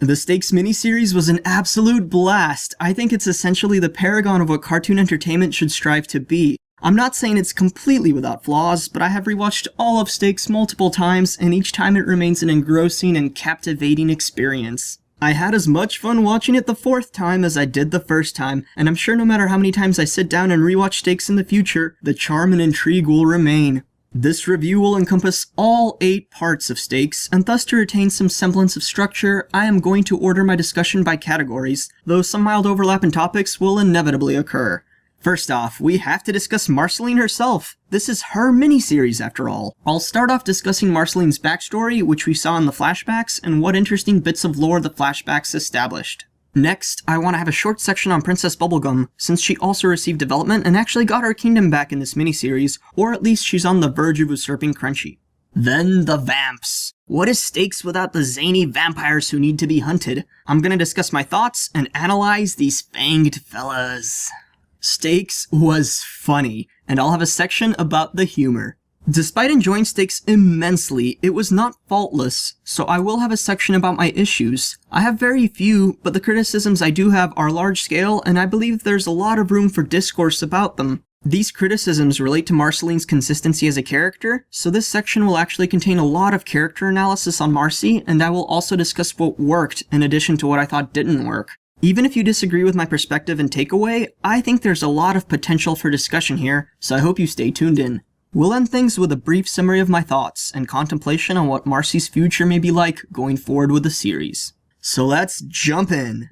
The Stakes miniseries was an absolute blast. I think it's essentially the paragon of what cartoon entertainment should strive to be. I'm not saying it's completely without flaws, but I have rewatched all of Stakes multiple times, and each time it remains an engrossing and captivating experience. I had as much fun watching it the fourth time as I did the first time, and I'm sure no matter how many times I sit down and rewatch Stakes in the future, the charm and intrigue will remain. This review will encompass all 8 parts of Stakes, and thus to retain some semblance of structure, I am going to order my discussion by categories, though some mild overlap in topics will inevitably occur. First off, we have to discuss Marceline herself. This is her miniseries after all. I'll start off discussing Marceline's backstory, which we saw in the flashbacks, and what interesting bits of lore the flashbacks established. Next, I want to have a short section on Princess Bubblegum, since she also received development and actually got her kingdom back in this miniseries, or at least she's on the verge of usurping Crunchy. Then the vamps. What is Stakes without the zany vampires who need to be hunted? I'm gonna discuss my thoughts and analyze these fanged fellas. Stakes was funny, and I'll have a section about the humor. Despite enjoying Stakes immensely, it was not faultless, so I will have a section about my issues. I have very few, but the criticisms I do have are large scale, and I believe there's a lot of room for discourse about them. These criticisms relate to Marceline's consistency as a character, so this section will actually contain a lot of character analysis on Marcy, and I will also discuss what worked in addition to what I thought didn't work. Even if you disagree with my perspective and takeaway, I think there's a lot of potential for discussion here, so I hope you stay tuned in. We'll end things with a brief summary of my thoughts and contemplation on what Marcy's future may be like going forward with the series. So let's jump in!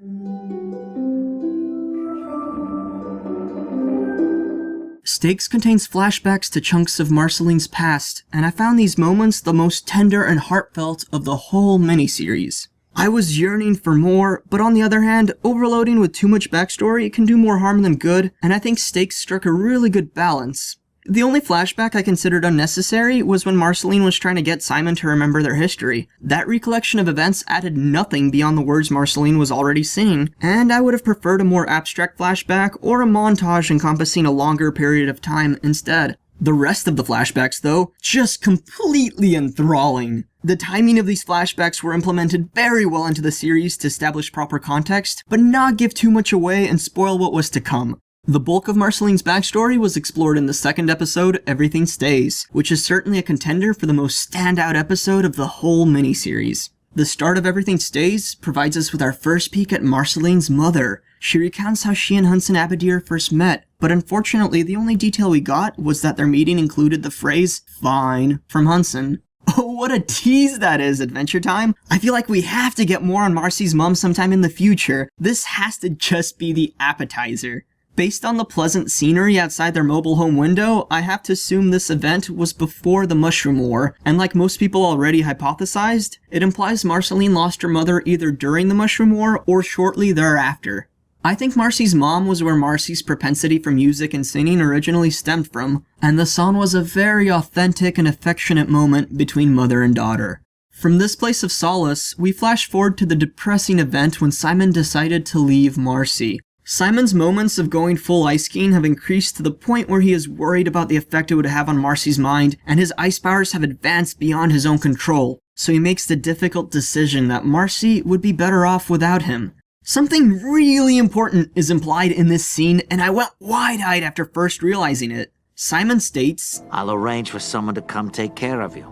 Stakes contains flashbacks to chunks of Marceline's past, and I found these moments the most tender and heartfelt of the whole miniseries. I was yearning for more, but on the other hand, overloading with too much backstory can do more harm than good, and I think Stakes struck a really good balance. The only flashback I considered unnecessary was when Marceline was trying to get Simon to remember their history. That recollection of events added nothing beyond the words Marceline was already saying, and I would have preferred a more abstract flashback or a montage encompassing a longer period of time instead. The rest of the flashbacks, though, just completely enthralling. The timing of these flashbacks were implemented very well into the series to establish proper context, but not give too much away and spoil what was to come. The bulk of Marceline's backstory was explored in the second episode, Everything Stays, which is certainly a contender for the most standout episode of the whole miniseries. The start of Everything Stays provides us with our first peek at Marceline's mother. She recounts how she and Hunson Abadir first met, but unfortunately the only detail we got was that their meeting included the phrase, "fine," from Hunson. Oh, what a tease that is, Adventure Time! I feel like we have to get more on Marcy's mom sometime in the future. This has to just be the appetizer. Based on the pleasant scenery outside their mobile home window, I have to assume this event was before the Mushroom War, and like most people already hypothesized, it implies Marceline lost her mother either during the Mushroom War or shortly thereafter. I think Marcy's mom was where Marcy's propensity for music and singing originally stemmed from, and the song was a very authentic and affectionate moment between mother and daughter. From this place of solace, we flash forward to the depressing event when Simon decided to leave Marcy. Simon's moments of going full ice skiing have increased to the point where he is worried about the effect it would have on Marcy's mind, and his ice powers have advanced beyond his own control, so he makes the difficult decision that Marcy would be better off without him. Something really important is implied in this scene, and I went wide-eyed after first realizing it. Simon states, "I'll arrange for someone to come take care of you.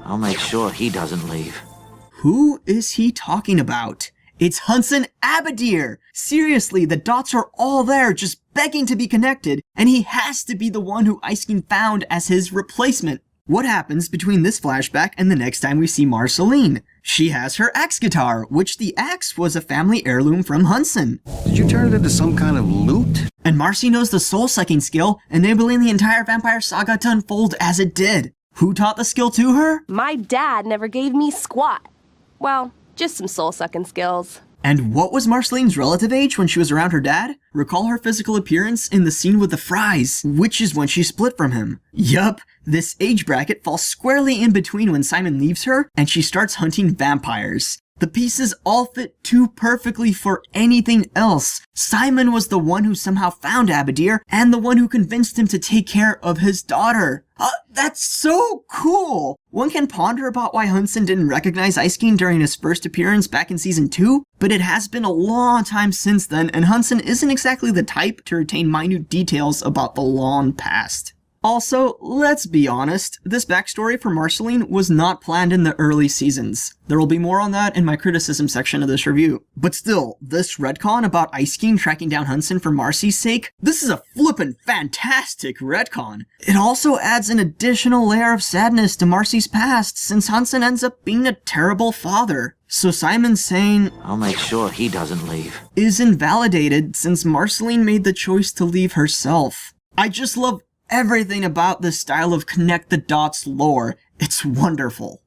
I'll make sure he doesn't leave." Who is he talking about? It's Hunson Abadir! Seriously, the dots are all there, just begging to be connected, and he has to be the one who Icekin found as his replacement. What happens between this flashback and the next time we see Marceline? She has her axe guitar, which the axe was a family heirloom from Hunson. Did you turn it into some kind of loot? And Marcy knows the soul-sucking skill, enabling the entire vampire saga to unfold as it did. Who taught the skill to her? My dad never gave me squat. Well, just some soul-sucking skills. And what was Marceline's relative age when she was around her dad? Recall her physical appearance in the scene with the fries, which is when she split from him. Yup, this age bracket falls squarely in between when Simon leaves her and she starts hunting vampires. The pieces all fit too perfectly for anything else. Simon was the one who somehow found Abadir, and the one who convinced him to take care of his daughter. That's so cool! One can ponder about why Hudson didn't recognize Ice King during his first appearance back in Season 2, but it has been a long time since then, and Hudson isn't exactly the type to retain minute details about the long past. Also, let's be honest, this backstory for Marceline was not planned in the early seasons. There will be more on that in my criticism section of this review. But still, this retcon about Ice King tracking down Hudson for Marcy's sake, this is a flippin' fantastic retcon. It also adds an additional layer of sadness to Marcy's past, since Hudson ends up being a terrible father. So Simon saying, I'll make sure he doesn't leave, is invalidated since Marceline made the choice to leave herself. I just love everything about this style of connect the dots lore. It's wonderful.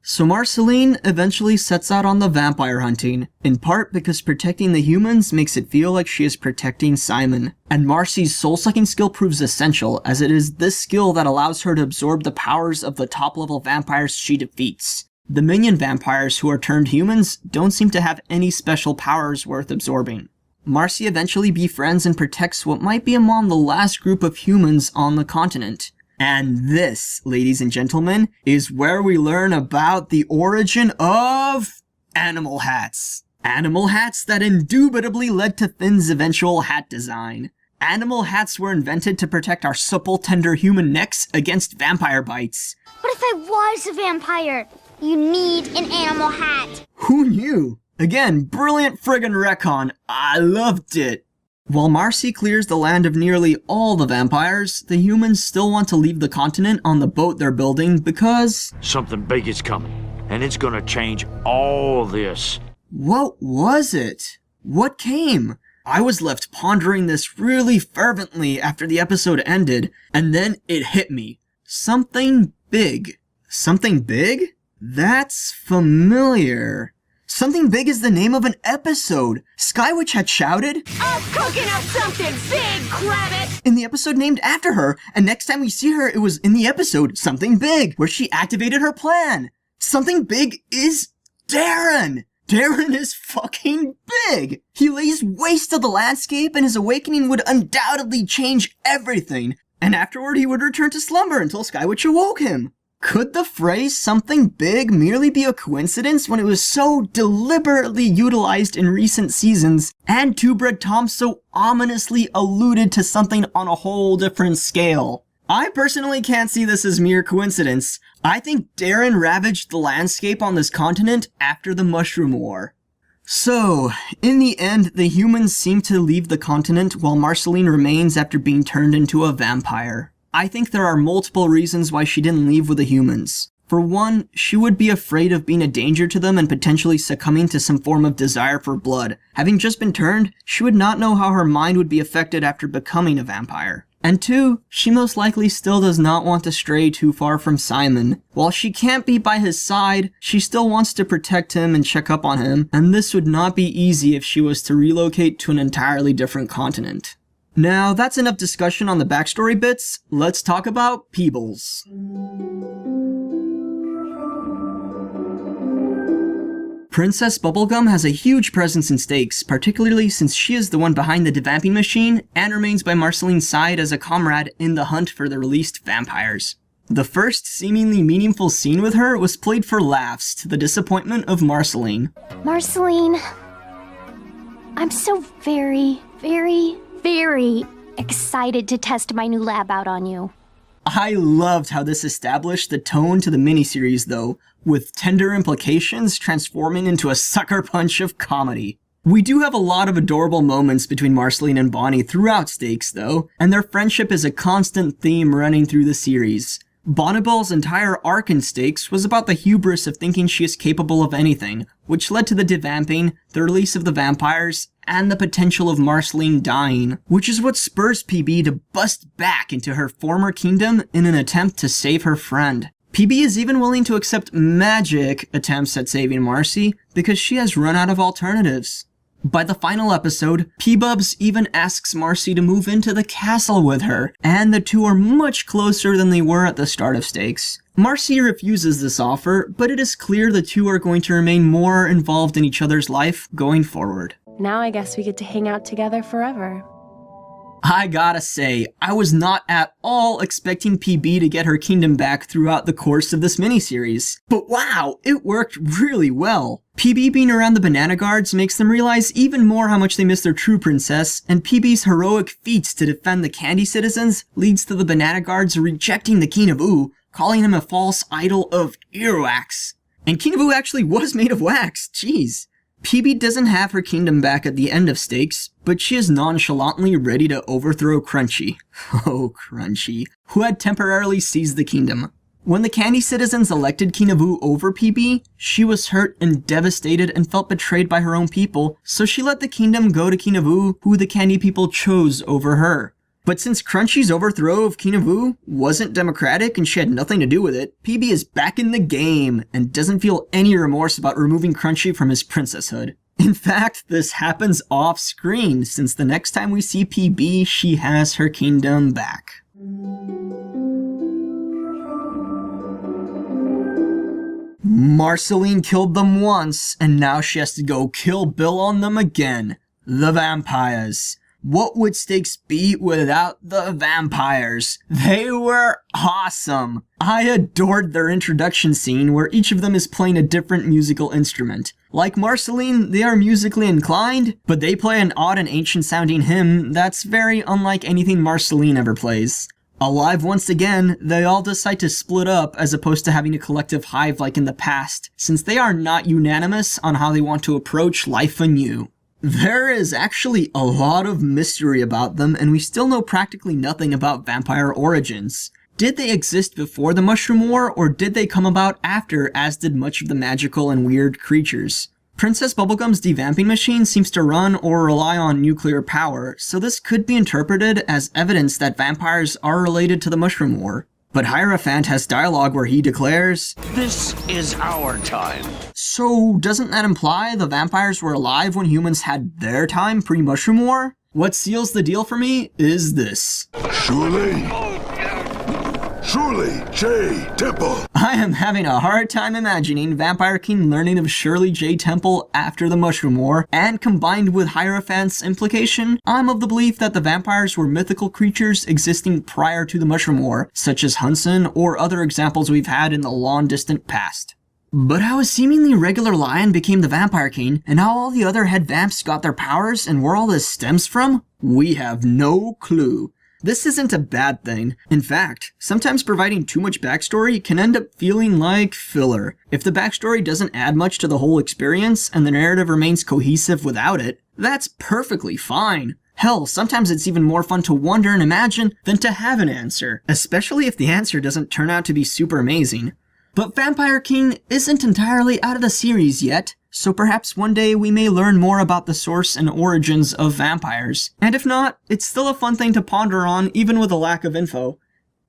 So Marceline eventually sets out on the vampire hunting, in part because protecting the humans makes it feel like she is protecting Simon. And Marcy's soul-sucking skill proves essential, as it is this skill that allows her to absorb the powers of the top-level vampires she defeats. The minion vampires who are turned humans don't seem to have any special powers worth absorbing. Marcy eventually befriends and protects what might be among the last group of humans on the continent. And this, ladies and gentlemen, is where we learn about the origin of animal hats. Animal hats that indubitably led to Finn's eventual hat design. Animal hats were invented to protect our supple, tender human necks against vampire bites. What if I was a vampire? You need an animal hat. Who knew? Again, brilliant friggin' retcon. I loved it. While Marcy clears the land of nearly all the vampires, the humans still want to leave the continent on the boat they're building because something big is coming, and it's gonna change all this. What was it? What came? I was left pondering this really fervently after the episode ended, and then it hit me. Something big. Something big? That's familiar. Something Big is the name of an episode. Skywitch had shouted, I'm cooking up something big, Krabbit! In the episode named after her, and next time we see her, it was in the episode Something Big, where she activated her plan. Something Big is Darren! Darren is fucking big! He lays waste to the landscape, and his awakening would undoubtedly change everything. And afterward, he would return to slumber until Skywitch awoke him. Could the phrase something big merely be a coincidence when it was so deliberately utilized in recent seasons, and Two Bread Tom so ominously alluded to something on a whole different scale? I personally can't see this as mere coincidence. I think Darren ravaged the landscape on this continent after the Mushroom War. So, in the end, the humans seem to leave the continent while Marceline remains after being turned into a vampire. I think there are multiple reasons why she didn't leave with the humans. For one, she would be afraid of being a danger to them and potentially succumbing to some form of desire for blood. Having just been turned, she would not know how her mind would be affected after becoming a vampire. And two, she most likely still does not want to stray too far from Simon. While she can't be by his side, she still wants to protect him and check up on him, and this would not be easy if she was to relocate to an entirely different continent. Now, that's enough discussion on the backstory bits. Let's talk about Peebles. Princess Bubblegum has a huge presence in stakes, particularly since she is the one behind the devamping machine and remains by Marceline's side as a comrade in the hunt for the released vampires. The first seemingly meaningful scene with her was played for laughs to the disappointment of Marceline. Marceline, I'm so very excited to test my new lab out on you. I loved how this established the tone to the miniseries though, with tender implications transforming into a sucker punch of comedy. We do have a lot of adorable moments between Marceline and Bonnie throughout Stakes though, and their friendship is a constant theme running through the series. Bonnibel's entire arc in Stakes was about the hubris of thinking she is capable of anything, which led to the devamping, the release of the vampires, and the potential of Marceline dying, which is what spurs PB to bust back into her former kingdom in an attempt to save her friend. PB is even willing to accept magic attempts at saving Marcy because she has run out of alternatives. By the final episode, P-Bubs even asks Marcy to move into the castle with her, and the two are much closer than they were at the start of Stakes. Marcy refuses this offer, but it is clear the two are going to remain more involved in each other's life going forward. Now I guess we get to hang out together forever. I gotta say, I was not at all expecting PB to get her kingdom back throughout the course of this miniseries. But wow, it worked really well. PB being around the banana guards makes them realize even more how much they miss their true princess, and PB's heroic feats to defend the candy citizens leads to the banana guards rejecting the King of Oo, calling him a false idol of earwax. And King of Oo actually was made of wax, jeez. PB doesn't have her kingdom back at the end of Stakes, but she is nonchalantly ready to overthrow Crunchy. Oh, Crunchy, who had temporarily seized the kingdom. When the candy citizens elected King of Oo over PB, she was hurt and devastated and felt betrayed by her own people, so she let the kingdom go to King of Oo, who the candy people chose over her. But since Crunchy's overthrow of King of Oo wasn't democratic and she had nothing to do with it, PB is back in the game and doesn't feel any remorse about removing Crunchy from his princesshood. In fact, this happens off screen, since the next time we see PB, she has her kingdom back. Marceline killed them once, and now she has to go kill Bill on them again. The vampires. What would Stakes be without the vampires? They were awesome! I adored their introduction scene where each of them is playing a different musical instrument. Like Marceline, they are musically inclined, but they play an odd and ancient sounding hymn that's very unlike anything Marceline ever plays. Alive once again, they all decide to split up as opposed to having a collective hive like in the past, since they are not unanimous on how they want to approach life anew. There is actually a lot of mystery about them, and we still know practically nothing about vampire origins. Did they exist before the Mushroom War, or did they come about after, as did much of the magical and weird creatures? Princess Bubblegum's devamping machine seems to run or rely on nuclear power, so this could be interpreted as evidence that vampires are related to the Mushroom War. But Hierophant has dialogue where he declares, This is our time. So doesn't that imply the vampires were alive when humans had their time pre-Mushroom War? What seals the deal for me is this. Surely, J. Temple. I am having a hard time imagining Vampire King learning of Shirley J. Temple after the Mushroom War, and combined with Hierophant's implication, I'm of the belief that the vampires were mythical creatures existing prior to the Mushroom War, such as Hunson or other examples we've had in the long-distant past. But how a seemingly regular lion became the Vampire King, and how all the other head vamps got their powers and where all this stems from, we have no clue. This isn't a bad thing. In fact, sometimes providing too much backstory can end up feeling like filler. If the backstory doesn't add much to the whole experience and the narrative remains cohesive without it, that's perfectly fine. Hell, sometimes it's even more fun to wonder and imagine than to have an answer, especially if the answer doesn't turn out to be super amazing. But Vampire King isn't entirely out of the series yet, so perhaps one day we may learn more about the source and origins of vampires. And if not, it's still a fun thing to ponder on even with a lack of info.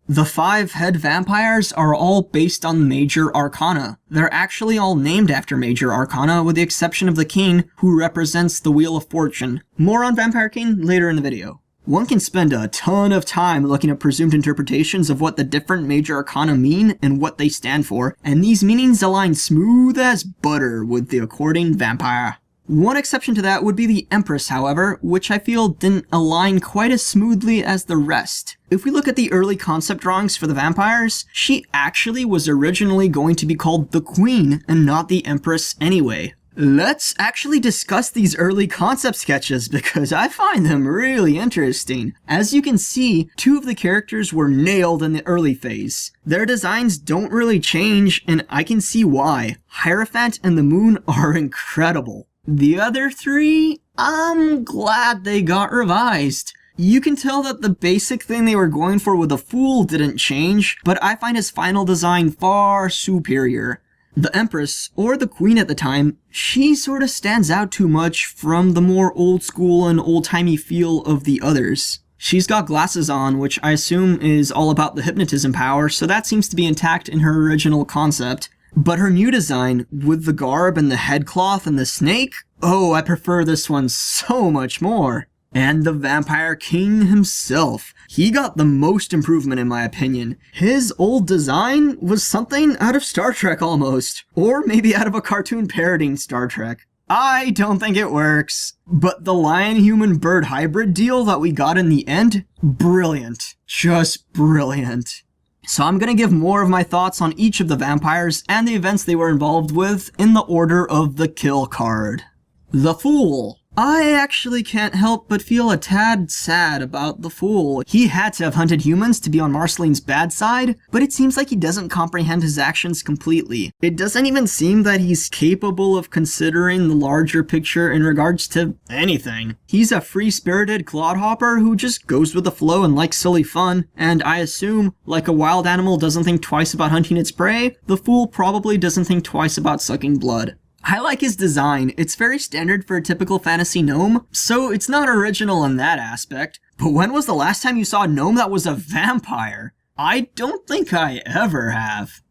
The 5 head vampires are all based on major arcana. They're actually all named after major arcana with the exception of the king, who represents the Wheel of Fortune. More on Vampire King later in the video. One can spend a ton of time looking at presumed interpretations of what the different major arcana mean and what they stand for, and these meanings align smooth as butter with the according vampire. One exception to that would be the Empress, however, which I feel didn't align quite as smoothly as the rest. If we look at the early concept drawings for the vampires, she actually was originally going to be called the Queen and not the Empress anyway. Let's actually discuss these early concept sketches because I find them really interesting. As you can see, 2 of the characters were nailed in the early phase. Their designs don't really change, and I can see why. Hierophant and the Moon are incredible. The other 3, I'm glad they got revised. You can tell that the basic thing they were going for with the Fool didn't change, but I find his final design far superior. The Empress, or the Queen at the time, she sort of stands out too much from the more old school and old-timey feel of the others. She's got glasses on, which I assume is all about the hypnotism power, so that seems to be intact in her original concept. But her new design, with the garb and the headcloth and the snake, oh, I prefer this one so much more. And the Vampire King himself. He got the most improvement in my opinion. His old design was something out of Star Trek almost. Or maybe out of a cartoon parodying Star Trek. I don't think it works. But the lion-human-bird hybrid deal that we got in the end? Brilliant. Just brilliant. So I'm gonna give more of my thoughts on each of the vampires and the events they were involved with in the order of the kill card. The Fool. I actually can't help but feel a tad sad about the Fool. He had to have hunted humans to be on Marceline's bad side, but it seems like he doesn't comprehend his actions completely. It doesn't even seem that he's capable of considering the larger picture in regards to anything. He's a free-spirited clodhopper who just goes with the flow and likes silly fun, and I assume, like a wild animal doesn't think twice about hunting its prey, the Fool probably doesn't think twice about sucking blood. I like his design. It's very standard for a typical fantasy gnome, so it's not original in that aspect. But when was the last time you saw a gnome that was a vampire? I don't think I ever have.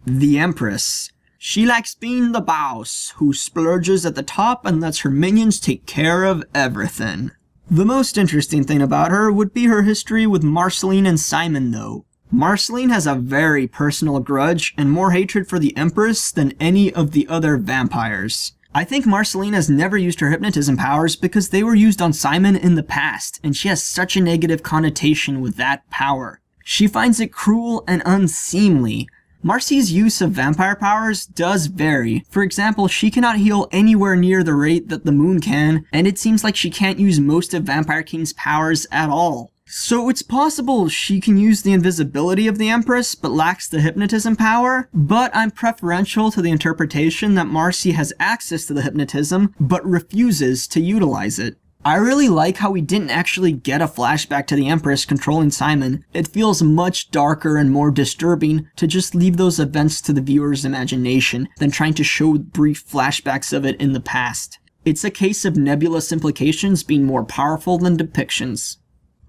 The Empress. She likes being the boss, who splurges at the top and lets her minions take care of everything. The most interesting thing about her would be her history with Marceline and Simon though. Marceline has a very personal grudge and more hatred for the Empress than any of the other vampires. I think Marceline has never used her hypnotism powers because they were used on Simon in the past, and she has such a negative connotation with that power. She finds it cruel and unseemly. Marcy's use of vampire powers does vary. For example, she cannot heal anywhere near the rate that the moon can, and it seems like she can't use most of Vampire King's powers at all. So it's possible she can use the invisibility of the Empress, but lacks the hypnotism power, but I'm preferential to the interpretation that Marcy has access to the hypnotism, but refuses to utilize it. I really like how we didn't actually get a flashback to the Empress controlling Simon. It feels much darker and more disturbing to just leave those events to the viewer's imagination than trying to show brief flashbacks of it in the past. It's a case of nebulous implications being more powerful than depictions.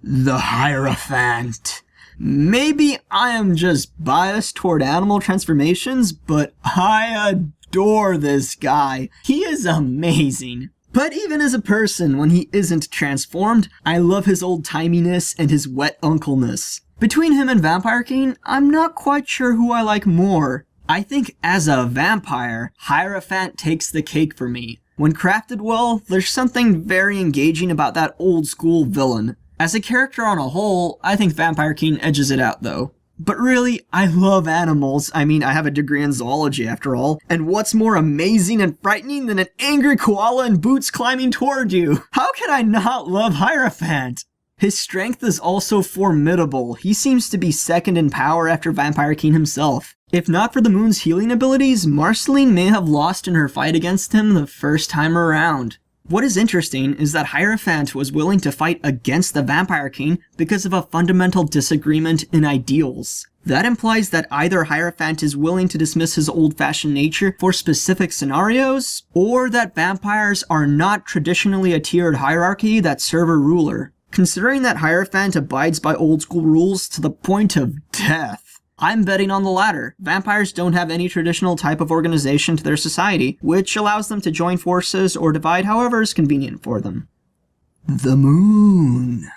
The Hierophant. Maybe I am just biased toward animal transformations, but I adore this guy. He is amazing. But even as a person, when he isn't transformed, I love his old-timiness and his wet uncleness. Between him and Vampire King, I'm not quite sure who I like more. I think as a vampire, Hierophant takes the cake for me. When crafted well, there's something very engaging about that old-school villain. As a character on a whole, I think Vampire King edges it out though. But really, I love animals. I mean, I have a degree in zoology after all. And what's more amazing and frightening than an angry koala in boots climbing toward you? How can I not love Hierophant? His strength is also formidable. He seems to be second in power after Vampire King himself. If not for the moon's healing abilities, Marceline may have lost in her fight against him the first time around. What is interesting is that Hierophant was willing to fight against the Vampire King because of a fundamental disagreement in ideals. That implies that either Hierophant is willing to dismiss his old-fashioned nature for specific scenarios, or that vampires are not traditionally a tiered hierarchy that serve a ruler. Considering that Hierophant abides by old-school rules to the point of death, I'm betting on the latter. Vampires don't have any traditional type of organization to their society, which allows them to join forces or divide however is convenient for them. The moon.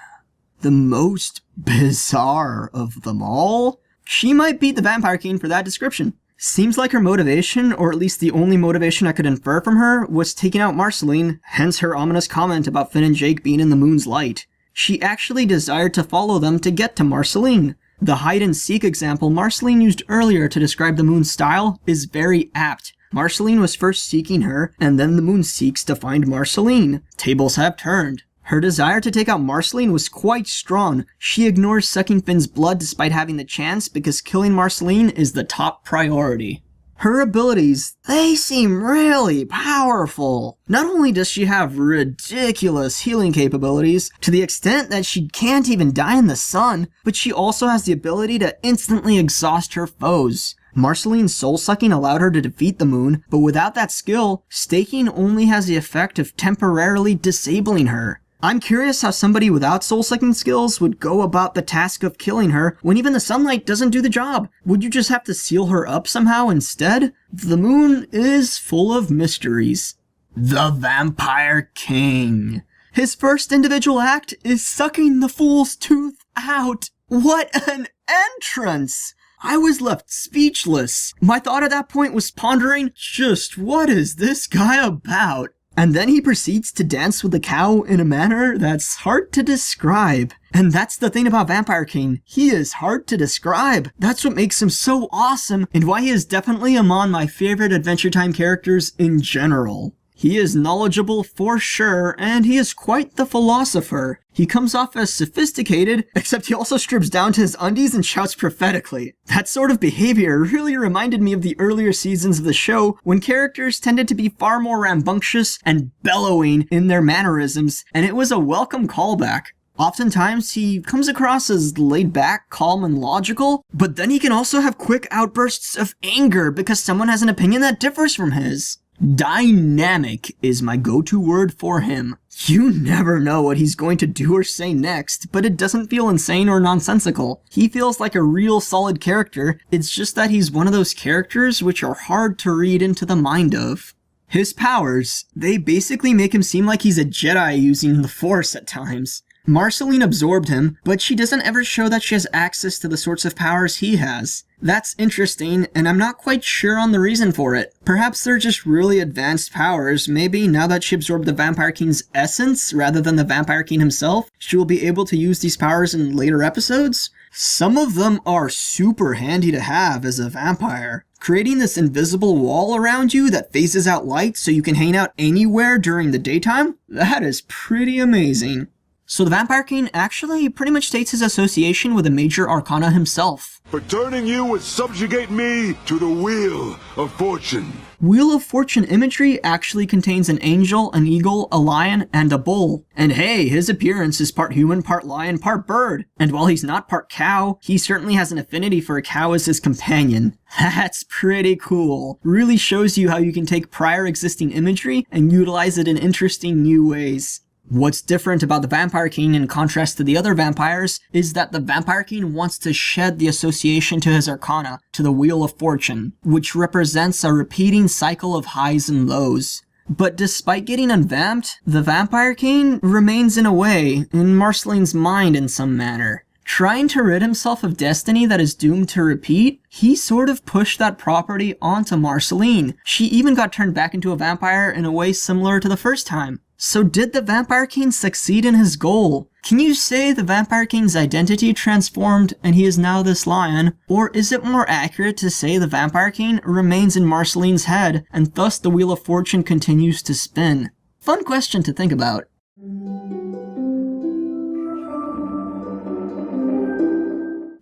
The most bizarre of them all? She might beat the Vampire King for that description. Seems like her motivation, or at least the only motivation I could infer from her, was taking out Marceline, hence her ominous comment about Finn and Jake being in the moon's light. She actually desired to follow them to get to Marceline. The hide-and-seek example Marceline used earlier to describe the moon's style is very apt. Marceline was first seeking her, and then the moon seeks to find Marceline. Tables have turned. Her desire to take out Marceline was quite strong. She ignores sucking Finn's blood despite having the chance because killing Marceline is the top priority. Her abilities, they seem really powerful. Not only does she have ridiculous healing capabilities, to the extent that she can't even die in the sun, but she also has the ability to instantly exhaust her foes. Marceline's soul-sucking allowed her to defeat the moon, but without that skill, staking only has the effect of temporarily disabling her. I'm curious how somebody without soul-sucking skills would go about the task of killing her when even the sunlight doesn't do the job. Would you just have to seal her up somehow instead? The moon is full of mysteries. The Vampire King. His first individual act is sucking the fool's tooth out. What an entrance! I was left speechless. My thought at that point was pondering, just what is this guy about? And then he proceeds to dance with the cow in a manner that's hard to describe. And that's the thing about Vampire King. He is hard to describe. That's what makes him so awesome and why he is definitely among my favorite Adventure Time characters in general. He is knowledgeable for sure, and he is quite the philosopher. He comes off as sophisticated, except he also strips down to his undies and shouts prophetically. That sort of behavior really reminded me of the earlier seasons of the show, when characters tended to be far more rambunctious and bellowing in their mannerisms, and it was a welcome callback. Oftentimes, he comes across as laid back, calm, and logical, but then he can also have quick outbursts of anger because someone has an opinion that differs from his. Dynamic is my go-to word for him. You never know what he's going to do or say next, but it doesn't feel insane or nonsensical. He feels like a real solid character, it's just that he's one of those characters which are hard to read into the mind of. His powers, they basically make him seem like he's a Jedi using the Force at times. Marceline absorbed him, but she doesn't ever show that she has access to the sorts of powers he has. That's interesting, and I'm not quite sure on the reason for it. Perhaps they're just really advanced powers. Maybe now that she absorbed the Vampire King's essence rather than the Vampire King himself, she will be able to use these powers in later episodes? Some of them are super handy to have as a vampire. Creating this invisible wall around you that phases out light so you can hang out anywhere during the daytime? That is pretty amazing. So the Vampire King actually pretty much states his association with a major arcana himself. For turning you would subjugate me to the Wheel of Fortune. Wheel of Fortune imagery actually contains an angel, an eagle, a lion, and a bull. And hey, his appearance is part human, part lion, part bird. And while he's not part cow, he certainly has an affinity for a cow as his companion. That's pretty cool. Really shows you how you can take prior existing imagery and utilize it in interesting new ways. What's different about the Vampire King in contrast to the other vampires is that the Vampire King wants to shed the association to his arcana, to the Wheel of Fortune, which represents a repeating cycle of highs and lows. But despite getting unvamped, the Vampire King remains in a way, in Marceline's mind in some manner. Trying to rid himself of destiny that is doomed to repeat, he sort of pushed that property onto Marceline. She even got turned back into a vampire in a way similar to the first time. So did the Vampire King succeed in his goal? Can you say the Vampire King's identity transformed and he is now this lion? Or is it more accurate to say the Vampire King remains in Marceline's head and thus the Wheel of Fortune continues to spin? Fun question to think about.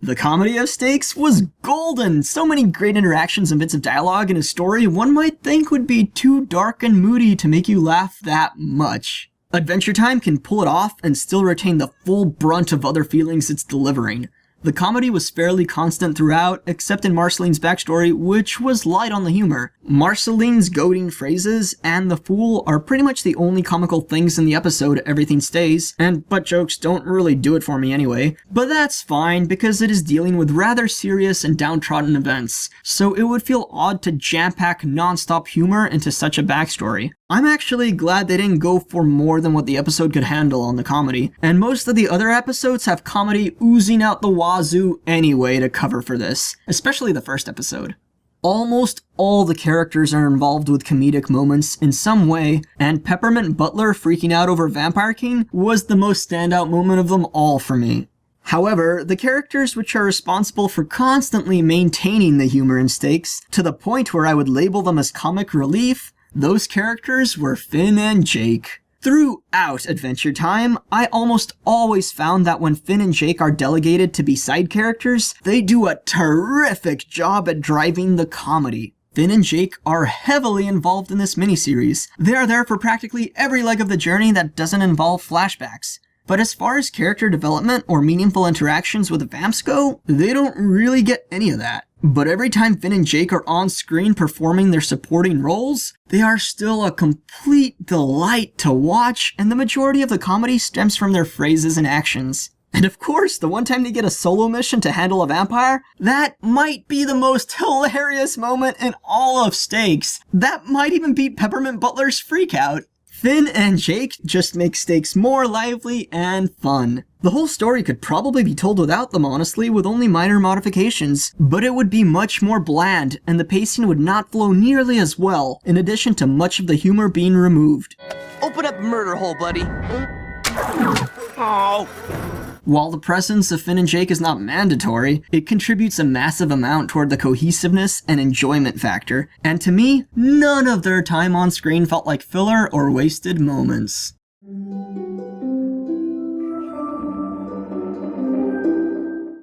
The comedy of Stakes was golden! So many great interactions and bits of dialogue in a story one might think would be too dark and moody to make you laugh that much. Adventure Time can pull it off and still retain the full brunt of other feelings it's delivering. The comedy was fairly constant throughout, except in Marceline's backstory, which was light on the humor. Marceline's goading phrases and the Fool are pretty much the only comical things in the episode Everything Stays, and butt jokes don't really do it for me anyway. But that's fine, because it is dealing with rather serious and downtrodden events, so it would feel odd to jam-pack non-stop humor into such a backstory. I'm actually glad they didn't go for more than what the episode could handle on the comedy, and most of the other episodes have comedy oozing out the wazoo anyway to cover for this, especially the first episode. Almost all the characters are involved with comedic moments in some way, and Peppermint Butler freaking out over Vampire King was the most standout moment of them all for me. However, the characters which are responsible for constantly maintaining the humor in Stakes, to the point where I would label them as comic relief, those characters were Finn and Jake. Throughout Adventure Time, I almost always found that when Finn and Jake are delegated to be side characters, they do a terrific job at driving the comedy. Finn and Jake are heavily involved in this miniseries. They are there for practically every leg of the journey that doesn't involve flashbacks. But as far as character development or meaningful interactions with the vamps go, they don't really get any of that. But every time Finn and Jake are on screen performing their supporting roles, they are still a complete delight to watch, and the majority of the comedy stems from their phrases and actions. And of course, the one time they get a solo mission to handle a vampire, that might be the most hilarious moment in all of Stakes. That might even beat Peppermint Butler's freakout. Finn and Jake just make stakes more lively and fun. The whole story could probably be told without them, honestly, with only minor modifications, but it would be much more bland, and the pacing would not flow nearly as well, in addition to much of the humor being removed. Open up murder hole, buddy. Oh. While the presence of Finn and Jake is not mandatory, it contributes a massive amount toward the cohesiveness and enjoyment factor, and to me, none of their time on screen felt like filler or wasted moments.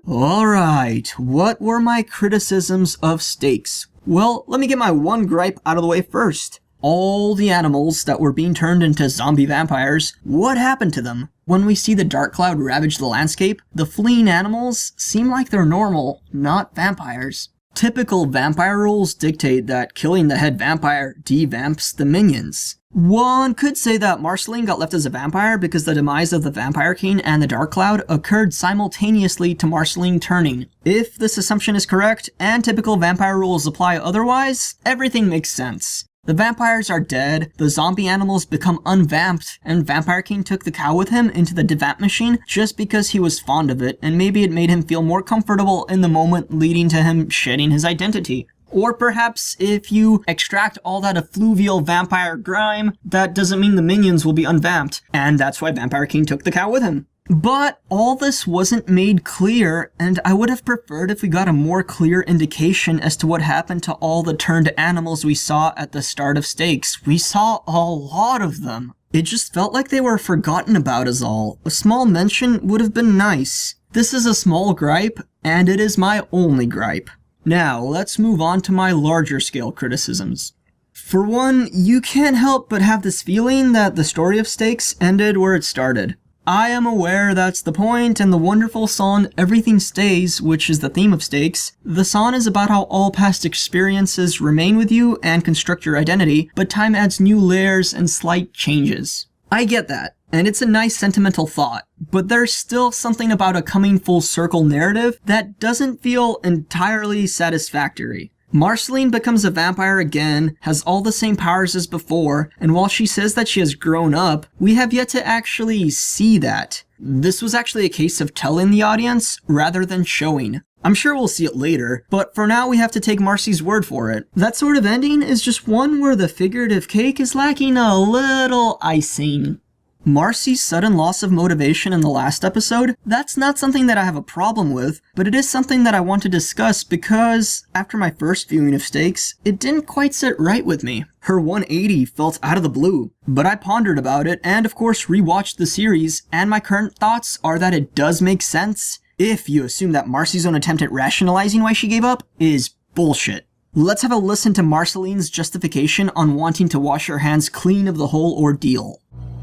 Alright, what were my criticisms of Stakes? Well, let me get my one gripe out of the way first. All the animals that were being turned into zombie vampires, what happened to them? When we see the dark cloud ravage the landscape, the fleeing animals seem like they're normal, not vampires. Typical vampire rules dictate that killing the head vampire devamps the minions. One could say that Marceline got left as a vampire because the demise of the Vampire King and the Dark Cloud occurred simultaneously to Marceline turning. If this assumption is correct, and typical vampire rules apply otherwise, everything makes sense. The vampires are dead, the zombie animals become unvamped, and Vampire King took the cow with him into the devamp machine just because he was fond of it, and maybe it made him feel more comfortable in the moment, leading to him shedding his identity. Or perhaps if you extract all that effluvial vampire grime, that doesn't mean the minions will be unvamped, and that's why Vampire King took the cow with him. But all this wasn't made clear, and I would have preferred if we got a more clear indication as to what happened to all the turned animals we saw at the start of Stakes. We saw a lot of them. It just felt like they were forgotten about is all. A small mention would have been nice. This is a small gripe, and it is my only gripe. Now, let's move on to my larger scale criticisms. For one, you can't help but have this feeling that the story of Stakes ended where it started. I am aware that's the point, and the wonderful song Everything Stays, which is the theme of Stakes. The song is about how all past experiences remain with you and construct your identity, but time adds new layers and slight changes. I get that, and it's a nice sentimental thought, but there's still something about a coming full circle narrative that doesn't feel entirely satisfactory. Marceline becomes a vampire again, has all the same powers as before, and while she says that she has grown up, we have yet to actually see that. This was actually a case of telling the audience rather than showing. I'm sure we'll see it later, but for now we have to take Marcy's word for it. That sort of ending is just one where the figurative cake is lacking a little icing. Marcy's sudden loss of motivation in the last episode, that's not something that I have a problem with, but it is something that I want to discuss because, after my first viewing of Stakes, it didn't quite sit right with me. Her 180 felt out of the blue, but I pondered about it and of course rewatched the series, and my current thoughts are that it does make sense, if you assume that Marcy's own attempt at rationalizing why she gave up is bullshit. Let's have a listen to Marceline's justification on wanting to wash her hands clean of the whole ordeal.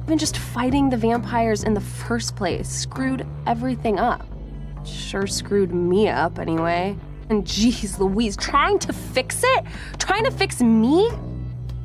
Even just fighting the vampires in the first place screwed everything up. Sure screwed me up anyway. And geez Louise, trying to fix it? Trying to fix me?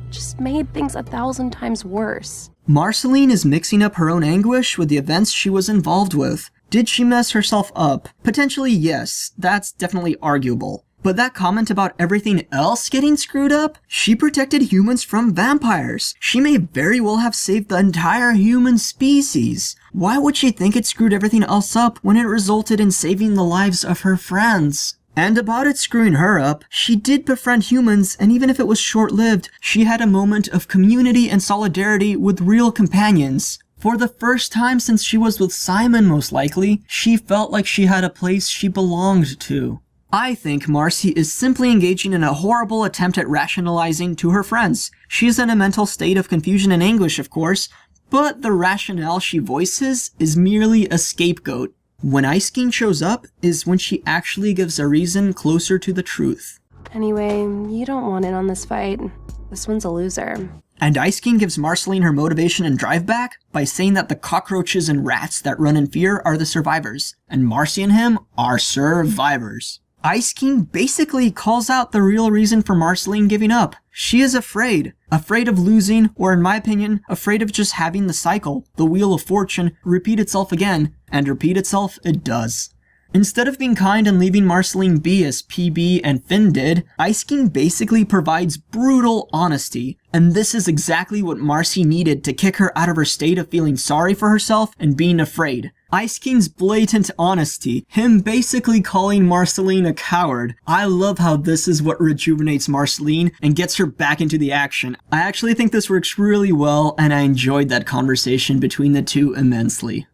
Just made things 1,000 times worse. Marceline is mixing up her own anguish with the events she was involved with. Did she mess herself up? Potentially yes, that's definitely arguable. But that comment about everything else getting screwed up? She protected humans from vampires. She may very well have saved the entire human species. Why would she think it screwed everything else up when it resulted in saving the lives of her friends? And about it screwing her up, she did befriend humans, and even if it was short-lived, she had a moment of community and solidarity with real companions. For the first time since she was with Simon, most likely, she felt like she had a place she belonged to. I think Marcy is simply engaging in a horrible attempt at rationalizing to her friends. She is in a mental state of confusion and anguish, of course, but the rationale she voices is merely a scapegoat. When Ice King shows up is when she actually gives a reason closer to the truth. Anyway, you don't want in on this fight. This one's a loser. And Ice King gives Marceline her motivation and drive back by saying that the cockroaches and rats that run in fear are the survivors, and Marcy and him are survivors. Ice King basically calls out the real reason for Marceline giving up. She is afraid. Afraid of losing, or in my opinion, afraid of just having the cycle, the wheel of fortune, repeat itself again, and repeat itself it does. Instead of being kind and leaving Marceline be as PB and Finn did, Ice King basically provides brutal honesty, and this is exactly what Marcy needed to kick her out of her state of feeling sorry for herself and being afraid. Ice King's blatant honesty, him basically calling Marceline a coward. I love how this is what rejuvenates Marceline and gets her back into the action. I actually think this works really well, and I enjoyed that conversation between the two immensely.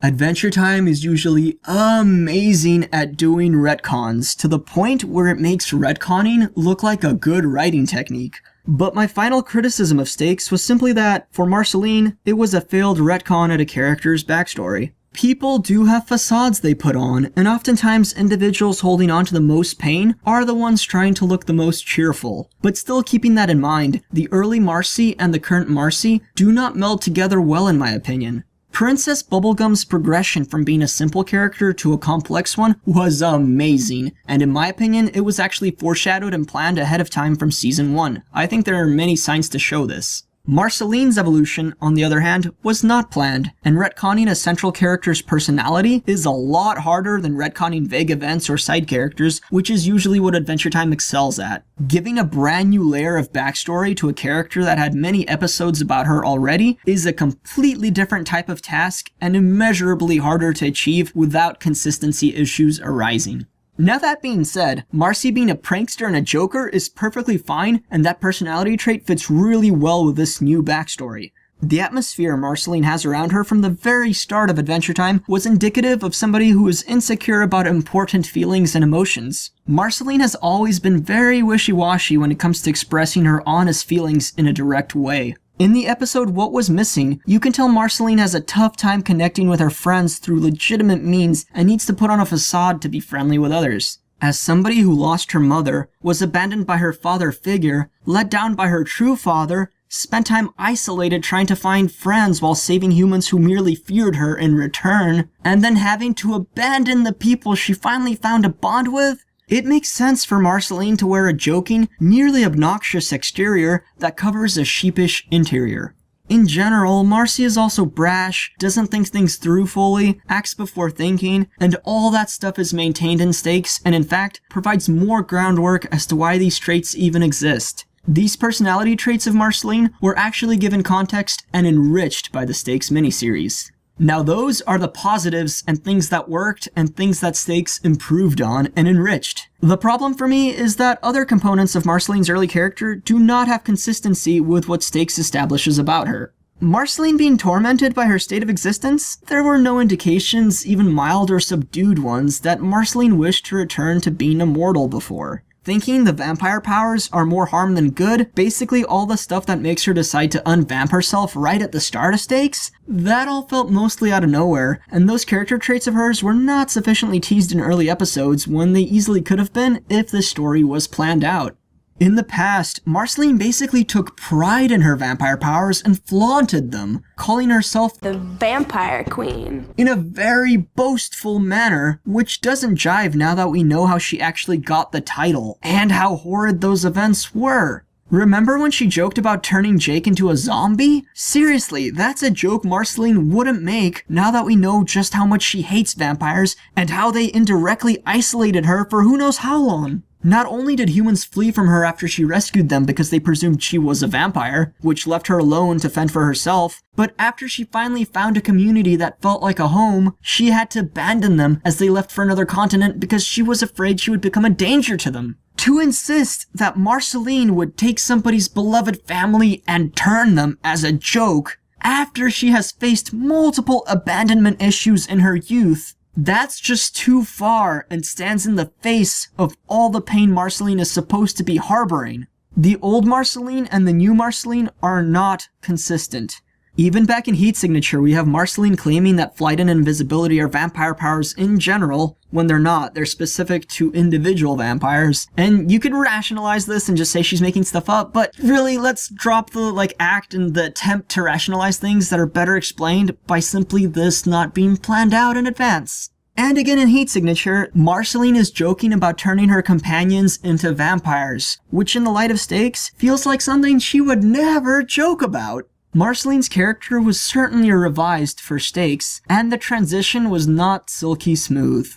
Adventure Time is usually amazing at doing retcons, to the point where it makes retconning look like a good writing technique. But my final criticism of Stakes was simply that, for Marceline, it was a failed retcon at a character's backstory. People do have facades they put on, and oftentimes individuals holding on to the most pain are the ones trying to look the most cheerful. But still keeping that in mind, the early Marcy and the current Marcy do not meld together well in my opinion. Princess Bubblegum's progression from being a simple character to a complex one was amazing, and in my opinion, it was actually foreshadowed and planned ahead of time from Season 1. I think there are many signs to show this. Marceline's evolution, on the other hand, was not planned, and retconning a central character's personality is a lot harder than retconning vague events or side characters, which is usually what Adventure Time excels at. Giving a brand new layer of backstory to a character that had many episodes about her already is a completely different type of task and immeasurably harder to achieve without consistency issues arising. Now that being said, Marcy being a prankster and a joker is perfectly fine, and that personality trait fits really well with this new backstory. The atmosphere Marceline has around her from the very start of Adventure Time was indicative of somebody who is insecure about important feelings and emotions. Marceline has always been very wishy-washy when it comes to expressing her honest feelings in a direct way. In the episode What Was Missing, you can tell Marceline has a tough time connecting with her friends through legitimate means and needs to put on a facade to be friendly with others. As somebody who lost her mother, was abandoned by her father figure, let down by her true father, spent time isolated trying to find friends while saving humans who merely feared her in return, and then having to abandon the people she finally found a bond with, it makes sense for Marceline to wear a joking, nearly obnoxious exterior that covers a sheepish interior. In general, Marcy is also brash, doesn't think things through fully, acts before thinking, and all that stuff is maintained in Stakes and in fact provides more groundwork as to why these traits even exist. These personality traits of Marceline were actually given context and enriched by the Stakes miniseries. Now those are the positives and things that worked and things that Stakes improved on and enriched. The problem for me is that other components of Marceline's early character do not have consistency with what Stakes establishes about her. Marceline being tormented by her state of existence? There were no indications, even mild or subdued ones, that Marceline wished to return to being immortal before. Thinking the vampire powers are more harm than good, basically all the stuff that makes her decide to unvamp herself right at the start of Stakes, that all felt mostly out of nowhere, and those character traits of hers were not sufficiently teased in early episodes when they easily could have been if the story was planned out. In the past, Marceline basically took pride in her vampire powers and flaunted them, calling herself the Vampire Queen in a very boastful manner, which doesn't jive now that we know how she actually got the title, and how horrid those events were. Remember when she joked about turning Jake into a zombie? Seriously, that's a joke Marceline wouldn't make now that we know just how much she hates vampires and how they indirectly isolated her for who knows how long. Not only did humans flee from her after she rescued them because they presumed she was a vampire, which left her alone to fend for herself, but after she finally found a community that felt like a home, she had to abandon them as they left for another continent because she was afraid she would become a danger to them. To insist that Marceline would take somebody's beloved family and turn them as a joke after she has faced multiple abandonment issues in her youth, that's just too far and stands in the face of all the pain Marceline is supposed to be harboring. The old Marceline and the new Marceline are not consistent. Even back in Heat Signature, we have Marceline claiming that flight and invisibility are vampire powers in general, when they're not. They're specific to individual vampires. And you could rationalize this and just say she's making stuff up, but really, let's drop the act and the attempt to rationalize things that are better explained by simply this not being planned out in advance. And again in Heat Signature, Marceline is joking about turning her companions into vampires, which in the light of Stakes feels like something she would never joke about. Marceline's character was certainly revised for Stakes, and the transition was not silky smooth.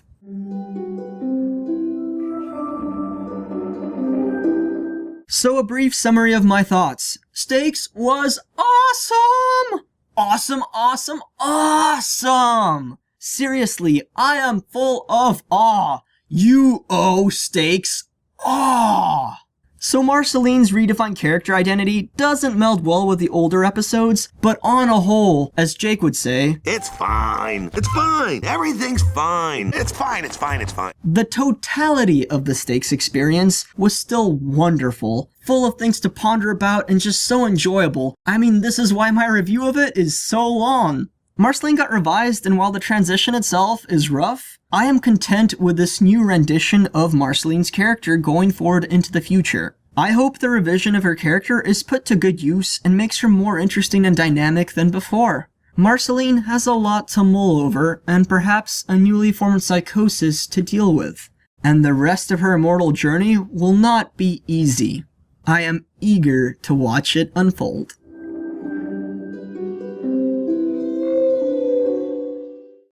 So a brief summary of my thoughts. Stakes was awesome! Awesome, awesome, awesome! Seriously, I am full of awe. You owe Stakes awe! So Marceline's redefined character identity doesn't meld well with the older episodes, but on a whole, as Jake would say, it's fine. It's fine. Everything's fine. It's fine. It's fine. It's fine. The totality of the Stakes experience was still wonderful, full of things to ponder about and just so enjoyable. I mean, this is why my review of it is so long. Marceline got revised, and while the transition itself is rough, I am content with this new rendition of Marceline's character going forward into the future. I hope the revision of her character is put to good use and makes her more interesting and dynamic than before. Marceline has a lot to mull over, and perhaps a newly formed psychosis to deal with, and the rest of her immortal journey will not be easy. I am eager to watch it unfold.